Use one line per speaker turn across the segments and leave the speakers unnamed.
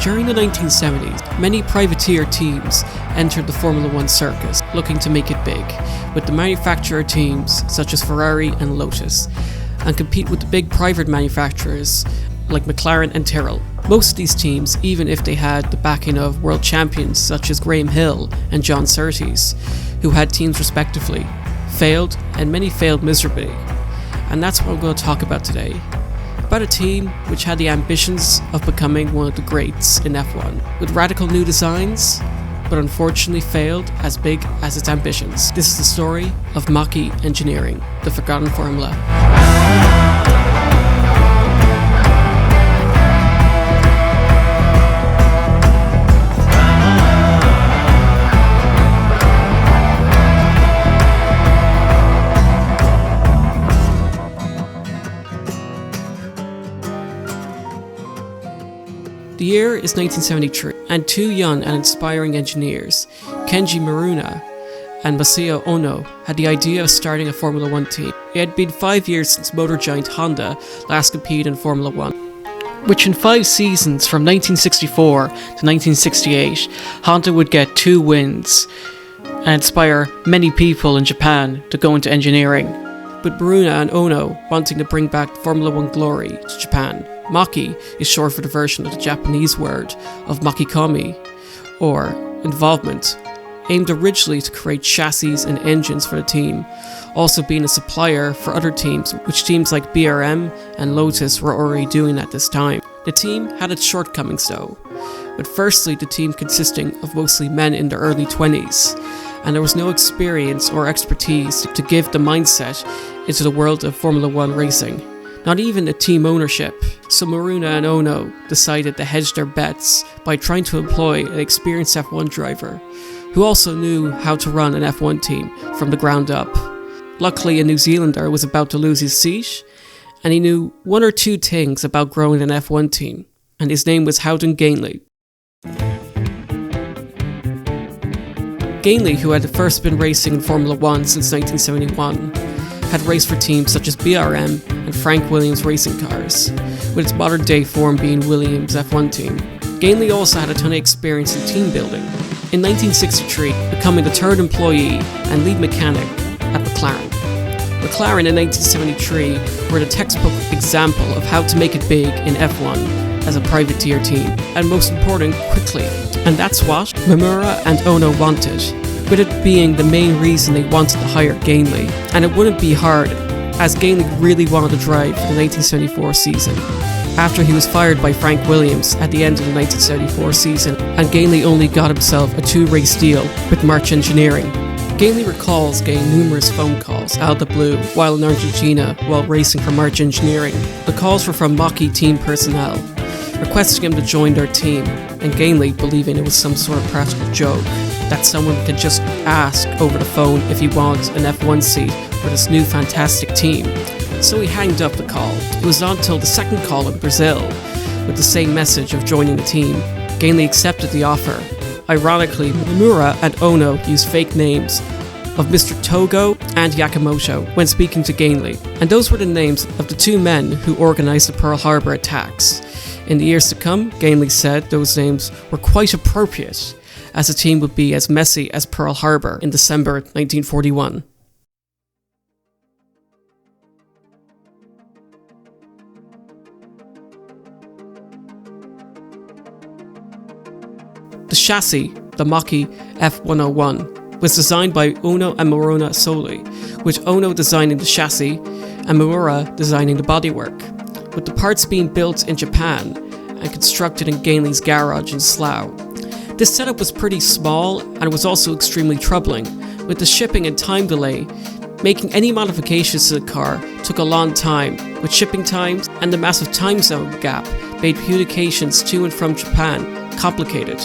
During the 1970s, many privateer teams entered the Formula One circus, looking to make it big, with the manufacturer teams such as Ferrari and Lotus, and compete with the big private manufacturers like McLaren and Tyrrell. Most of these teams, even if they had the backing of world champions such as Graham Hill and John Surtees, who had teams respectively, failed, and many failed miserably. And that's what I'm going to talk about today. About a team which had the ambitions of becoming one of the greats in F1, with radical new designs, but unfortunately failed as big as its ambitions. This is the story of Maki Engineering, the forgotten formula. The year is 1973, and two young and inspiring engineers, Kenji Maruna and Masao Ono, had the idea of starting a Formula One team. It had been 5 years since motor giant Honda last competed in Formula One, which in 5 seasons from 1964 to 1968, Honda would get 2 wins and inspire many people in Japan to go into engineering. With Maruna and Ono wanting to bring back Formula One glory to Japan. Maki is short for the version of the Japanese word of makikomi, or involvement, aimed originally to create chassis and engines for the team, also being a supplier for other teams, which teams like BRM and Lotus were already doing at this time. The team had its shortcomings though, with firstly the team consisting of mostly men in their early 20s, and there was no experience or expertise to give the mindset into the world of Formula One racing. Not even a team ownership, so Maruna and Ono decided to hedge their bets by trying to employ an experienced F1 driver, who also knew how to run an F1 team from the ground up. Luckily, a New Zealander was about to lose his seat, and he knew 1 or 2 things about growing an F1 team, and his name was Howden Gainley. Gainley, who had first been racing in Formula One since 1971, had raced for teams such as BRM and Frank Williams Racing Cars, with its modern day form being Williams F1 team. Gainley also had a ton of experience in team building, in 1963 becoming the 3rd employee and lead mechanic at McLaren. McLaren in 1973 were the textbook example of how to make it big in F1 as a privateer team, and most important, quickly. And that's what Mamura and Ono wanted, with it being the main reason they wanted to hire Gainley. And it wouldn't be hard, as Gainley really wanted to drive for the 1974 season, after he was fired by Frank Williams at the end of the 1974 season, and Gainley only got himself a 2-race deal with March Engineering. Gainley recalls getting numerous phone calls out of the blue while in Argentina while racing for March Engineering. The calls were from Maki team personnel, requesting him to join their team, and Gainley believing it was some sort of practical joke, that someone could just ask over the phone if he wants an F1 seat for this new fantastic team. So he hanged up the call. It was not until the second call in Brazil, with the same message of joining the team, Gainley accepted the offer. Ironically, Nomura and Ono used fake names of Mr. Togo and Yakamoto when speaking to Gainley, and those were the names of the 2 men who organized the Pearl Harbor attacks. In the years to come, Gainley said those names were quite appropriate, as the team would be as messy as Pearl Harbor in December 1941. The chassis, the Maki F101, was designed by Ono and Maruna solely, with Ono designing the chassis and Mamura designing the bodywork, with the parts being built in Japan and constructed in Gainley's garage in Slough. This setup was pretty small and was also extremely troubling, with the shipping and time delay. Making any modifications to the car took a long time, with shipping times and the massive time zone gap made communications to and from Japan complicated,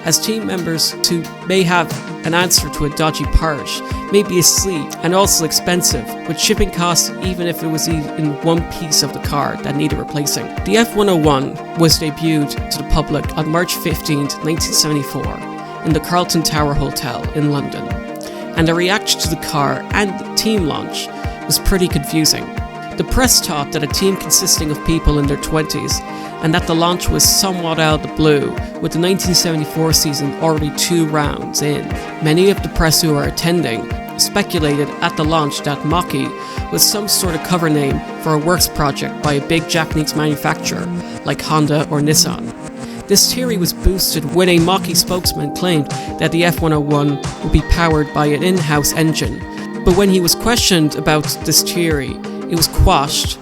as team members who may have an answer to a dodgy part may be asleep, and also expensive, with shipping costs even if it was in one piece of the car that needed replacing. The F101 was debuted to the public on March 15, 1974 in the Carlton Tower Hotel in London, and the reaction to the car and the team launch was pretty confusing. The press thought that a team consisting of people in their 20s and that the launch was somewhat out of the blue, with the 1974 season already 2 rounds in. Many of the press who were attending speculated at the launch that Maki was some sort of cover name for a works project by a big Japanese manufacturer like Honda or Nissan. This theory was boosted when a Maki spokesman claimed that the F101 would be powered by an in-house engine, but when he was questioned about this theory, it was quashed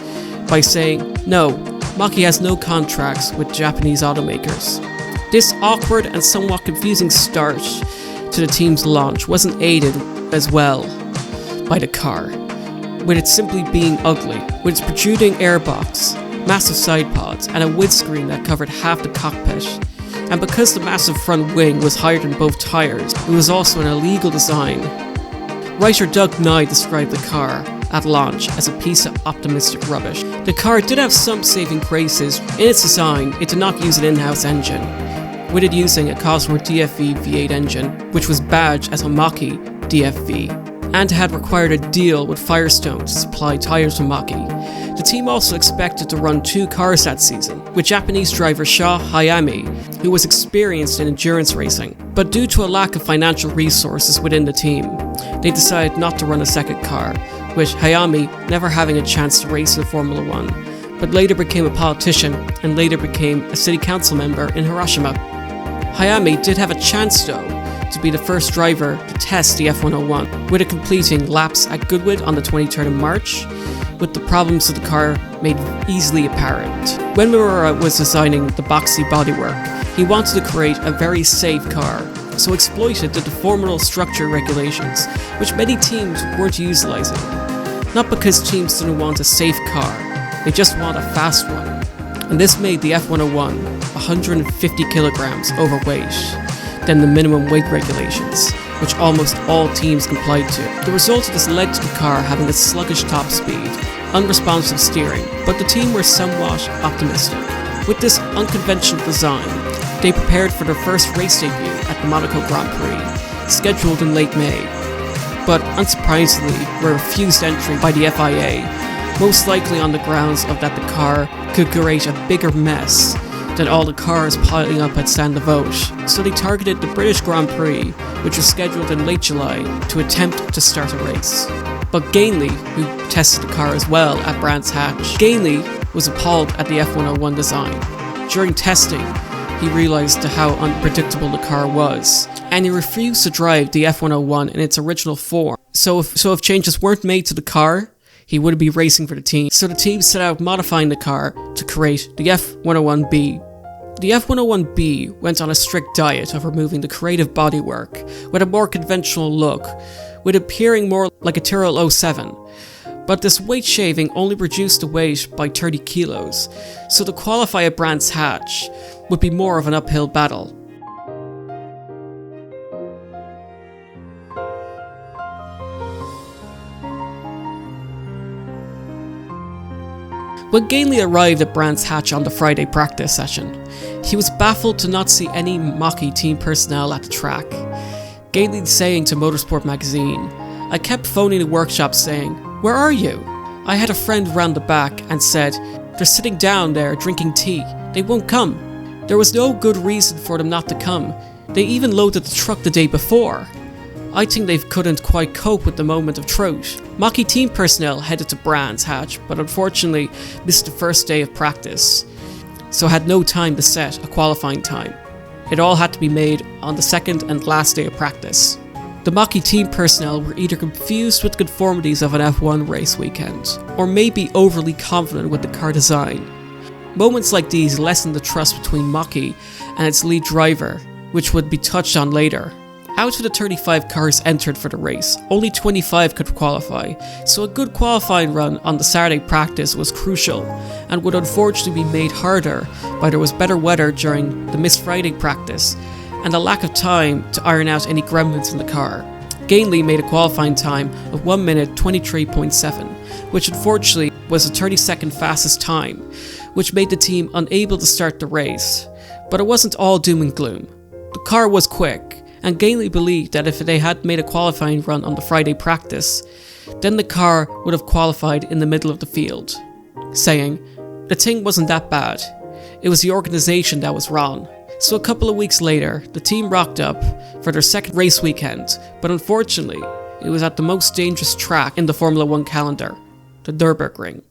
by saying, no, Maki has no contracts with Japanese automakers. This awkward and somewhat confusing start to the team's launch wasn't aided as well by the car, with it simply being ugly, with its protruding airbox, massive side pods, and a windscreen that covered half the cockpit. And because the massive front wing was higher than both tires, it was also an illegal design. Writer Doug Nye described the car at launch as a piece of optimistic rubbish. The car did have some saving graces. In its design, it did not use an in-house engine, with it using a Cosworth DFV V8 engine, which was badged as a Maki DFV, and had required a deal with Firestone to supply tyres from Maki. The team also expected to run 2 cars that season, with Japanese driver Sho Hayami, who was experienced in endurance racing. But due to a lack of financial resources within the team, they decided not to run a second car, with Hayami never having a chance to race in Formula 1, but later became a politician and later became a city council member in Hiroshima. Hayami did have a chance though to be the first driver to test the F101, with it completing laps at Goodwood on the 23rd of March, with the problems of the car made easily apparent. When Miura was designing the boxy bodywork, he wanted to create a very safe car, so exploited the deformable structure regulations, which many teams weren't utilizing. Not because teams didn't want a safe car, they just want a fast one. And this made the F101 150 kilograms overweight than the minimum weight regulations, which almost all teams complied to. The result of this led to the car having a sluggish top speed, unresponsive steering, but the team were somewhat optimistic. With this unconventional design, they prepared for their first race debut at the Monaco Grand Prix, scheduled in late May, but unsurprisingly were refused entry by the FIA, most likely on the grounds of that the car could create a bigger mess than all the cars piling up at Stand the Vote, so they targeted the British Grand Prix, which was scheduled in late July, to attempt to start a race. But Gainley, who tested the car as well at Brands Hatch, Gainley was appalled at the F101 design. During testing, he realised how unpredictable the car was, and he refused to drive the F101 in its original form. So if changes weren't made to the car, he wouldn't be racing for the team. So the team set out modifying the car to create the F101B. The F101B went on a strict diet of removing the creative bodywork with a more conventional look, with appearing more like a Tyrrell 07. But this weight shaving only reduced the weight by 30 kilos, so to qualify at Brands Hatch would be more of an uphill battle. When Gainley arrived at Brands Hatch on the Friday practice session, he was baffled to not see any Maki team personnel at the track. Gainley saying to Motorsport magazine, "I kept phoning the workshop saying, 'Where are you?' I had a friend round the back and said, 'They're sitting down there drinking tea, they won't come.' There was no good reason for them not to come. They even loaded the truck the day before. I think they couldn't quite cope with the moment of truth." Maki team personnel headed to Brands Hatch, but unfortunately missed the first day of practice, so had no time to set a qualifying time. It all had to be made on the second and last day of practice. The Maki team personnel were either confused with the conformities of an F1 race weekend, or maybe overly confident with the car design. Moments like these lessened the trust between Maki and its lead driver, which would be touched on later. Out of the 35 cars entered for the race, only 25 could qualify, so a good qualifying run on the Saturday practice was crucial, and would unfortunately be made harder by there was better weather during the missed Friday practice, and a lack of time to iron out any gremlins in the car. Gainley made a qualifying time of 1 minute 23.7, which unfortunately was the 32nd fastest time, which made the team unable to start the race. But it wasn't all doom and gloom. The car was quick, and Gainley believed that if they had made a qualifying run on the Friday practice, then the car would have qualified in the middle of the field, saying, "The thing wasn't that bad, it was the organisation that was wrong." So a couple of weeks later, the team rocked up for their second race weekend, but unfortunately, it was at the most dangerous track in the Formula 1 calendar, the Nurburgring.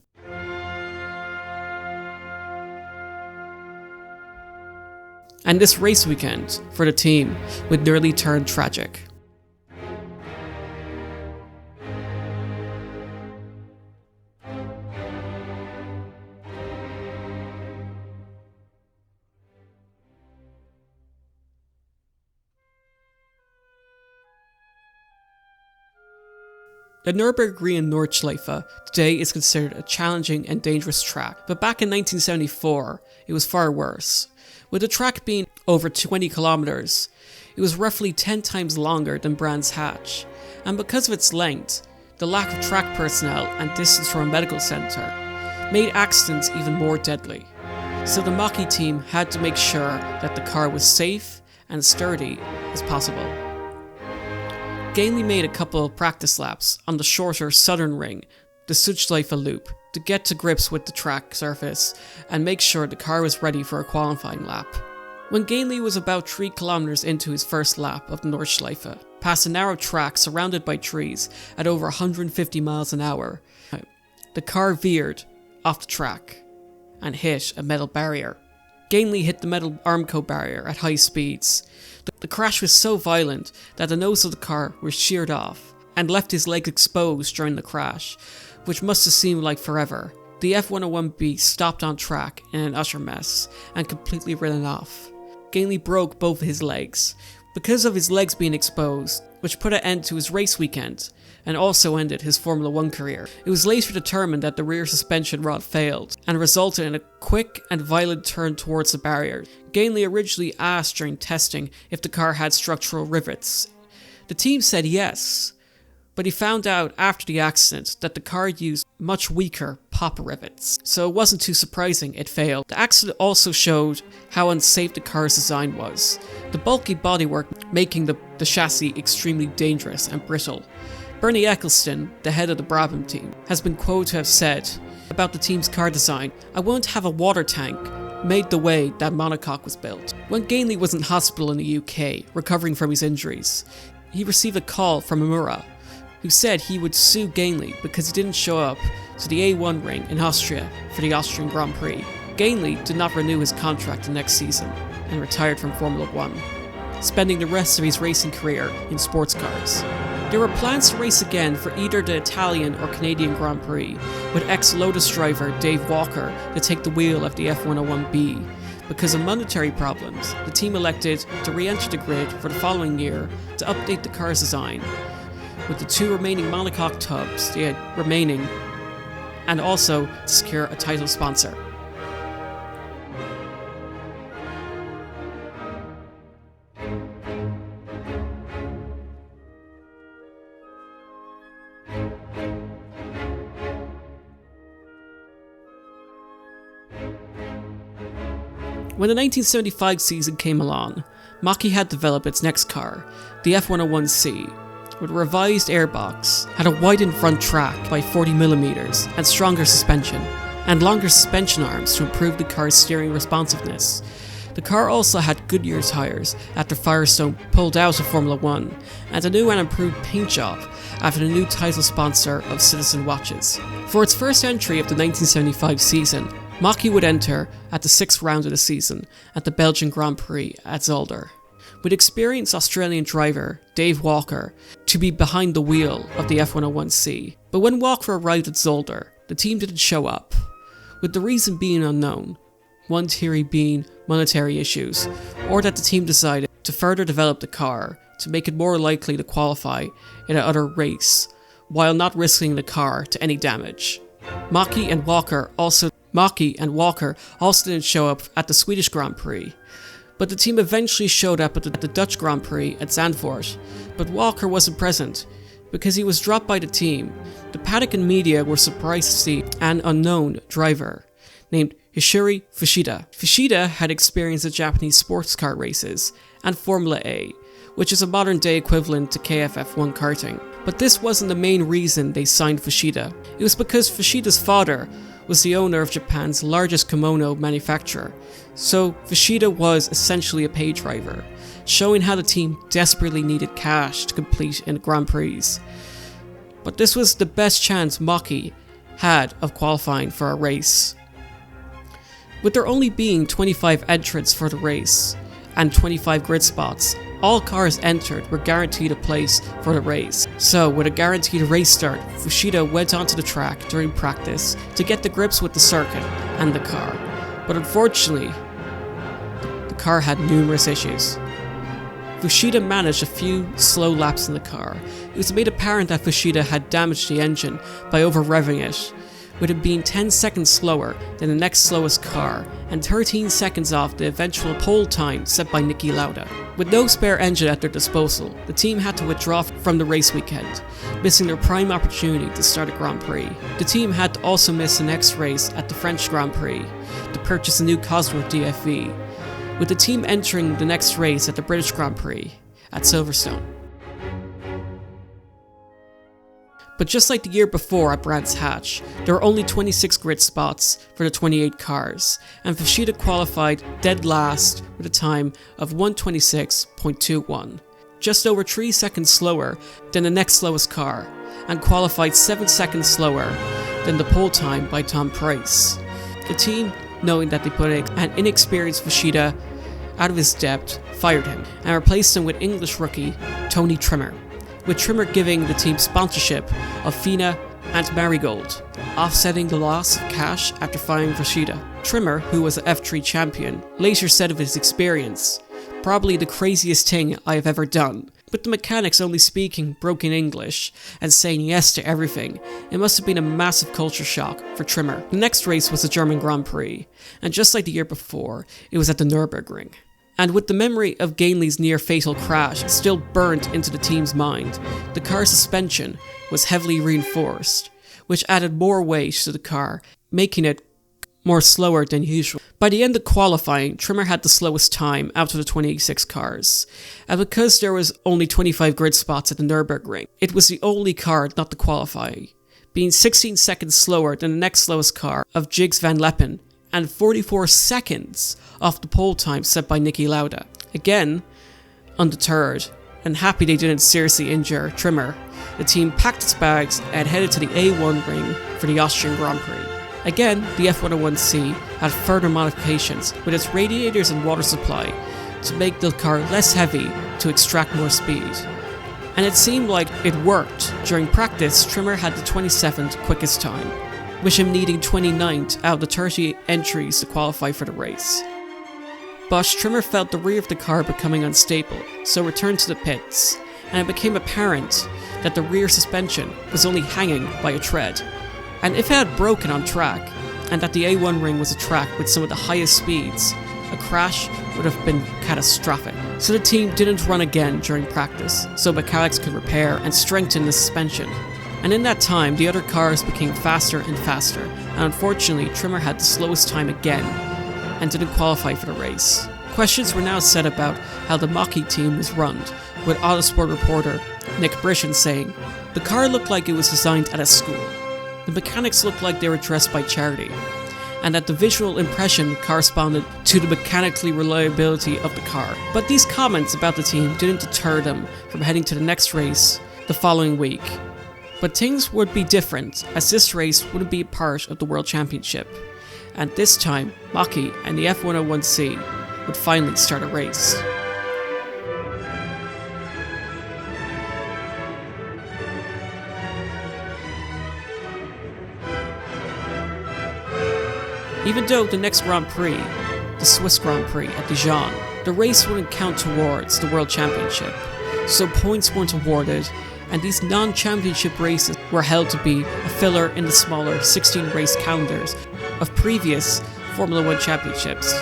And this race weekend, for the team, would nearly turn tragic. The Nurburgring Nordschleife today is considered a challenging and dangerous track, but back in 1974, it was far worse. With the track being over 20 kilometers, it was roughly 10 times longer than Brands Hatch, and because of its length, the lack of track personnel and distance from a medical centre made accidents even more deadly. So the Maki team had to make sure that the car was safe and sturdy as possible. Gainley made a couple of practice laps on the shorter southern ring, the Südschleife loop, to get to grips with the track surface and make sure the car was ready for a qualifying lap. When Gainley was about 3 kilometers into his first lap of the Nordschleife, past a narrow track surrounded by trees at over 150 miles an hour, the car veered off the track and hit a metal barrier. Gainley hit the metal Armco barrier at high speeds. The crash was so violent that the nose of the car was sheared off and left his legs exposed during the crash, which must have seemed like forever. The F101B stopped on track in an utter mess and completely written off. Gainley broke both of his legs because of his legs being exposed, which put an end to his race weekend and also ended his Formula 1 career. It was later determined that the rear suspension rod failed and resulted in a quick and violent turn towards the barrier. Gainley originally asked during testing if the car had structural rivets. The team said yes, but he found out after the accident that the car used much weaker pop rivets, so it wasn't too surprising it failed. The accident also showed how unsafe the car's design was, the bulky bodywork making the chassis extremely dangerous and brittle. Bernie Eccleston, the head of the Brabham team, has been quoted to have said about the team's car design, "I won't have a water tank made the way that monocoque was built." When Gainley was in hospital in the UK, recovering from his injuries, he received a call from Amura, who said he would sue Gainley because he didn't show up to the A1 ring in Austria for the Austrian Grand Prix. Gainley did not renew his contract the next season and retired from Formula 1, spending the rest of his racing career in sports cars. There were plans to race again for either the Italian or Canadian Grand Prix, with ex-Lotus driver Dave Walker to take the wheel of the F101B. Because of monetary problems, the team elected to re-enter the grid for the following year to update the car's design, with the 2 remaining monocoque tubs they had remaining, and also to secure a title sponsor. When the 1975 season came along, Maki had developed its next car, the F101C, with a revised airbox, had a widened front track by 40mm and stronger suspension, and longer suspension arms to improve the car's steering responsiveness. The car also had Goodyear tyres after Firestone pulled out of Formula 1, and a new and improved paint job after the new title sponsor of Citizen Watches. For its first entry of the 1975 season, Maki would enter at the 6th round of the season at the Belgian Grand Prix at Zolder, with experienced Australian driver Dave Walker to be behind the wheel of the F101C. But when Walker arrived at Zolder, the team didn't show up, with the reason being unknown, one theory being monetary issues, or that the team decided to further develop the car to make it more likely to qualify in another race, while not risking the car to any damage. Maki and Walker also didn't show up at the Swedish Grand Prix, but the team eventually showed up at the Dutch Grand Prix at Zandvoort, but Walker wasn't present because he was dropped by the team. The paddock and media were surprised to see an unknown driver named Hishiri Fushida. Fushida had experienced the Japanese sports car races and Formula A, which is a modern day equivalent to KFF1 karting. But this wasn't the main reason they signed Fushida. It was because Fushida's father was the owner of Japan's largest kimono manufacturer, so Fushida was essentially a pay driver, showing how the team desperately needed cash to compete in the Grand Prix. But this was the best chance Maki had of qualifying for a race. With there only being 25 entrants for the race, and 25 grid spots, all cars entered were guaranteed a place for the race. So, with a guaranteed race start, Fushida went onto the track during practice to get the grips with the circuit and the car. But unfortunately, the car had numerous issues. Fushida managed a few slow laps in the car. It was made apparent that Fushida had damaged the engine by over-revving it, with it being 10 seconds slower than the next slowest car, and 13 seconds off the eventual pole time set by Niki Lauda. With no spare engine at their disposal, the team had to withdraw from the race weekend, missing their prime opportunity to start a Grand Prix. The team had to also miss the next race at the French Grand Prix to purchase a new Cosworth DFV, with the team entering the next race at the British Grand Prix at Silverstone. But just like the year before at Brands Hatch, there were only 26 grid spots for the 28 cars, and Fushida qualified dead last with a time of 1:26.21, just over 3 seconds slower than the next slowest car, and qualified 7 seconds slower than the pole time by Tom Price. The team, knowing that they put an inexperienced Fushida out of his depth, fired him, and replaced him with English rookie Tony Trimmer, with Trimmer giving the team sponsorship of Fina and Marigold, offsetting the loss of cash after firing Fushida. Trimmer, who was an F3 champion, later said of his experience, "Probably the craziest thing I have ever done. With the mechanics only speaking broken English and saying yes to everything, it must have been a massive culture shock for Trimmer." The next race was the German Grand Prix, and just like the year before, it was at the Nurburgring. And with the memory of Gainley's near-fatal crash still burnt into the team's mind, the car's suspension was heavily reinforced, which added more weight to the car, making it more slower than usual. By the end of qualifying, Trimmer had the slowest time out of the 26 cars, and because there was only 25 grid spots at the Nurburgring, it was the only car not to qualify, being 16 seconds slower than the next slowest car of Jigs Van Leppen, and 44 seconds off the pole time set by Niki Lauda. Again, undeterred, and happy they didn't seriously injure Trimmer, the team packed its bags and headed to the A1 ring for the Austrian Grand Prix. Again, the F101C had further modifications with its radiators and water supply to make the car less heavy to extract more speed. And it seemed like it worked. During practice, Trimmer had the 27th quickest time, with him needing 29th out of the 30 entries to qualify for the race. But Trimmer felt the rear of the car becoming unstable, so returned to the pits, and it became apparent that the rear suspension was only hanging by a tread, and if it had broken on track, and that the A1 ring was a track with some of the highest speeds, a crash would have been catastrophic. So the team didn't run again during practice, so mechanics could repair and strengthen the suspension. And in that time, the other cars became faster and faster, and unfortunately, Trimmer had the slowest time again, and didn't qualify for the race. Questions were now set about how the Maki team was run, with Autosport reporter Nick Brishan saying, "The car looked like it was designed at a school. The mechanics looked like they were dressed by charity, and that the visual impression corresponded to the mechanical reliability of the car." But these comments about the team didn't deter them from heading to the next race the following week. But things would be different, as this race wouldn't be part of the World Championship, and this time Maki and the F101C would finally start a race. Even though the next Grand Prix, the Swiss Grand Prix at Dijon, the race wouldn't count towards the World Championship, so points weren't awarded, and these non-championship races were held to be a filler in the smaller 16-race calendars of previous Formula 1 championships.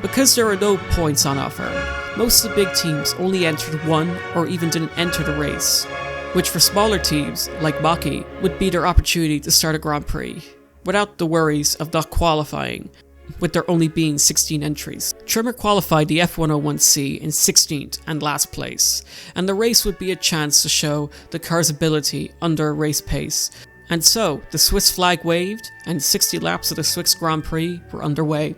Because there were no points on offer, most of the big teams only entered one or even didn't enter the race, which for smaller teams like Maki would be their opportunity to start a Grand Prix, without the worries of not qualifying, with there only being 16 entries. Trimmer qualified the F101C in 16th and last place, and the race would be a chance to show the car's ability under a race pace. And so, the Swiss flag waved, and 60 laps of the Swiss Grand Prix were underway.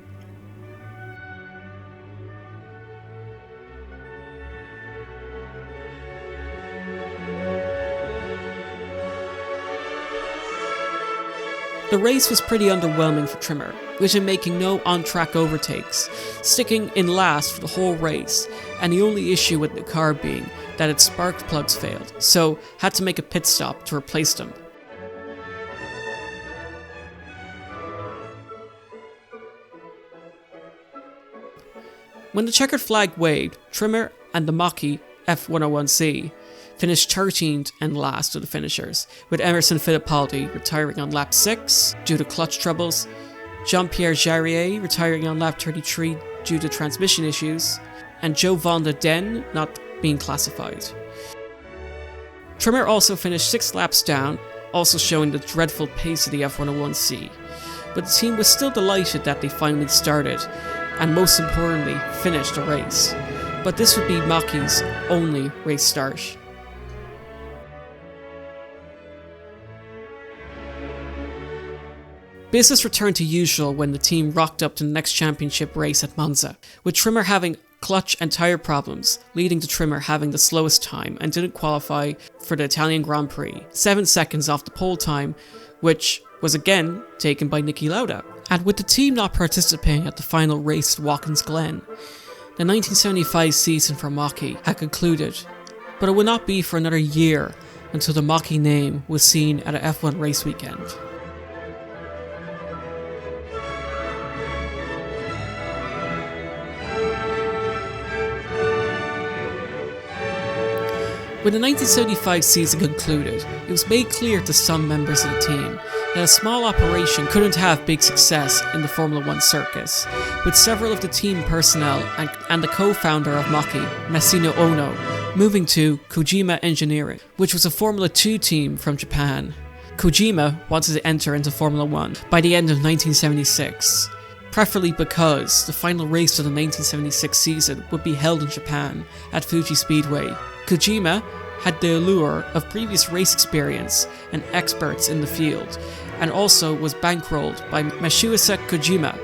The race was pretty underwhelming for Trimmer, with him making no on-track overtakes, sticking in last for the whole race, and the only issue with the car being that its spark plugs failed, so had to make a pit stop to replace them. When the checkered flag waved, Trimmer and the Maki F101C finished 13th and last of the finishers, with Emerson Fittipaldi retiring on lap 6 due to clutch troubles, Jean-Pierre Jarier retiring on lap 33 due to transmission issues, and Joe van der Den not being classified. Trimmer also finished 6 laps down, also showing the dreadful pace of the F101C, but the team was still delighted that they finally started, and most importantly, finished the race. But this would be Maki's only race start. Business returned to usual when the team rocked up to the next championship race at Monza, with Trimmer having clutch and tyre problems, leading to Trimmer having the slowest time and didn't qualify for the Italian Grand Prix, 7 seconds off the pole time, which was again taken by Niki Lauda. And with the team not participating at the final race at Watkins Glen, the 1975 season for Maki had concluded, but it would not be for another year until the Maki name was seen at a F1 race weekend. When the 1975 season concluded, it was made clear to some members of the team that a small operation couldn't have big success in the Formula 1 circus, with several of the team personnel and the co-founder of Maki, Masino Ono, moving to Kojima Engineering, which was a Formula 2 team from Japan. Kojima wanted to enter into Formula 1 by the end of 1976, preferably because the final race of the 1976 season would be held in Japan at Fuji Speedway. Kojima had the allure of previous race experience and experts in the field, and also was bankrolled by Masahisa Kojima,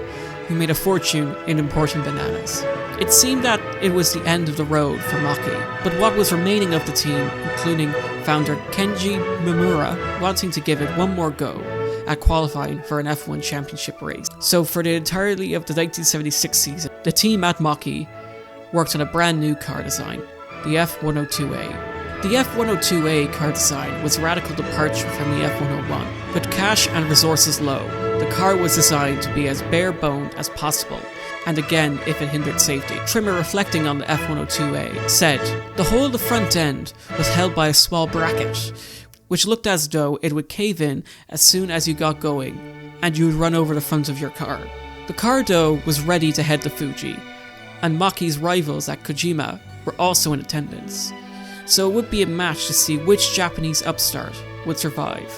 who made a fortune in importing bananas. It seemed that it was the end of the road for Maki, but what was remaining of the team, including founder Kenji Mimura, wanting to give it one more go at qualifying for an F1 championship race. So for the entirety of the 1976 season, the team at Maki worked on a brand new car design, the F102A. The F102A car design was a radical departure from the F101. With cash and resources low, the car was designed to be as bare-boned as possible, and again if it hindered safety. Trimmer, reflecting on the F102A, said, "The whole of the front end was held by a small bracket, which looked as though it would cave in as soon as you got going, and you would run over the front of your car." The car, though, was ready to head to Fuji, and Maki's rivals at Kojima were also in attendance, so it would be a match to see which Japanese upstart would survive.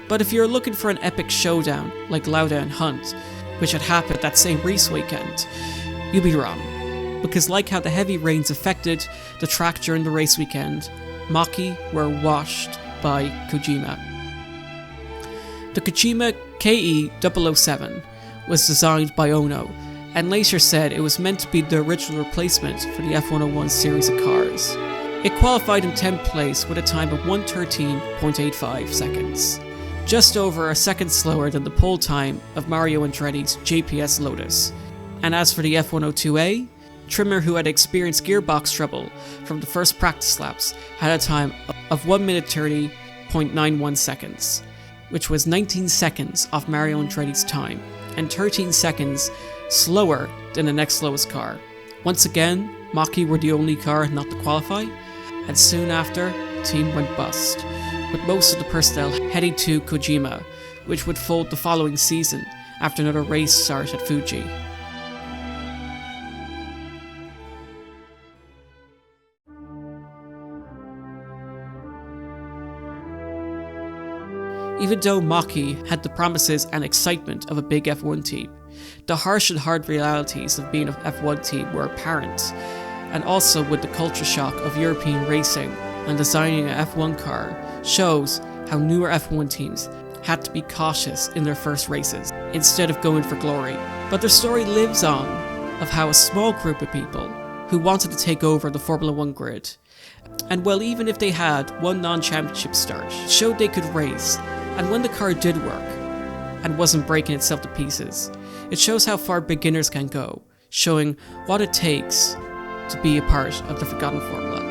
But if you're looking for an epic showdown like Lauda and Hunt, which had happened that same race weekend, you'd be wrong, because like how the heavy rains affected the track during the race weekend, Maki were washed by Kojima. The Kojima KE007 was designed by Ono, and later said it was meant to be the original replacement for the F101 series of cars. It qualified in 10th place with a time of 1:13.85 seconds, just over a second slower than the pole time of Mario Andretti's JPS Lotus. And as for the F102A, Trimmer, who had experienced gearbox trouble from the first practice laps, had a time of 1:30.91 seconds, which was 19 seconds off Mario Andretti's time, and 13 seconds slower than the next slowest car. Once again, Maki were the only car not to qualify, and soon after, the team went bust, with most of the personnel heading to Kojima, which would fold the following season after another race start at Fuji. Even though Maki had the promises and excitement of a big F1 team, The harsh and hard realities of being an F1 team were apparent, and also with the culture shock of European racing and designing an F1 car shows how newer F1 teams had to be cautious in their first races instead of going for glory. But their story lives on of how a small group of people who wanted to take over the Formula 1 grid, and well, even if they had one non-championship start, showed they could race, and when the car did work and wasn't breaking itself to pieces, it shows how far beginners can go, showing what it takes to be a part of the forgotten formula.